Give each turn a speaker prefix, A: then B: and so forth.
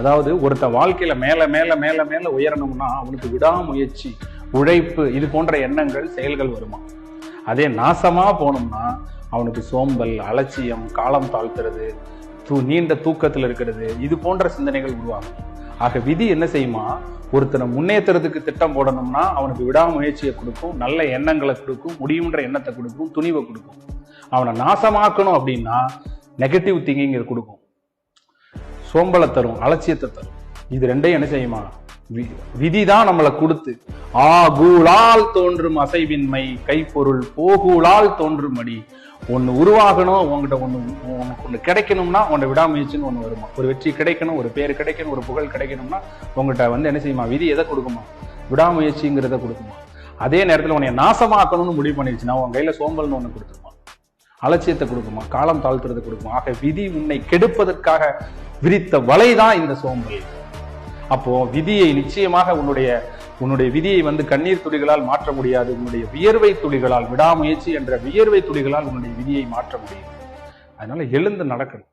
A: அதாவது ஒருத்த வாழ்க்கையில மேல மேல மேல மேல உயரணும்னா அவனுக்கு விடாமுயற்சி, உழைப்பு, இது போன்ற எண்ணங்கள், செயல்கள் வருமா. அதே நாசமா போனோம்னா அவனுக்கு சோம்பல், அலட்சியம், காலம் தாழ்த்துறது, நீண்ட தூக்கத்தில் இருக்கிறது, இது போன்ற சிந்தனைகள் உருவாகும். ஆக விதி என்ன செய்யுமா, ஒருத்தனை முன்னேற்றத்துக்கு திட்டம் போடணும்னா அவனுக்கு விடாமுயற்சியை கொடுக்கும், நல்ல எண்ணங்களை கொடுக்கும், முடியுன்ற எண்ணத்தை கொடுக்கும், துணிவை கொடுக்கும். அவனை நாசமாக்கணும் அப்படின்னா நெகட்டிவ் திங்கிங் கொடுக்கும், சோம்பலை தரும், அலட்சியத்தை தரும். இது ரெண்டையும் என்ன செய்யுமா, விதிதான் நம்மளை கொடுத்து ஆகூலால் தோன்றும் அசைவின்மை கைப்பொருள் போகூலால் தோன்றும் அடி. ஒன்னு உருவாகணும், உங்ககிட்ட ஒண்ணு கிடைக்கணும்னா உன்னை விடாமுயற்சின்னு ஒண்ணு வருமா. ஒரு வெற்றி கிடைக்கணும், ஒரு பேர் கிடைக்கணும், ஒரு புகழ் கிடைக்கணும்னா உங்ககிட்ட என்ன செய்யுமா, விதி எதை கொடுக்குமா, விடாமுயற்சிங்கிறத கொடுக்குமா. அதே நேரத்தில் உன்னை நாசமாக்கணும்னு முடிவு பண்ணிடுச்சுன்னா உன் கையில சோம்பல்னு ஒண்ணு கொடுத்துருமா, அலட்சியத்தை கொடுக்குமா, காலம் தாழ்த்துறதை கொடுக்குமா. ஆக விதி உன்னை கெடுப்பதற்காக விரித்த வலைதான் இந்த சோம்பல். அப்போ விதியை நிச்சயமாக உன்னுடைய விதியை கண்ணீர் துளிகளால் மாற்ற முடியாது. உன்னுடைய வியர்வை துளிகளால், விடாமுயற்சி என்ற வியர்வை துளிகளால் உன்னுடைய விதியை மாற்ற முடியும். அதனால எழுந்து நடக்கணும்.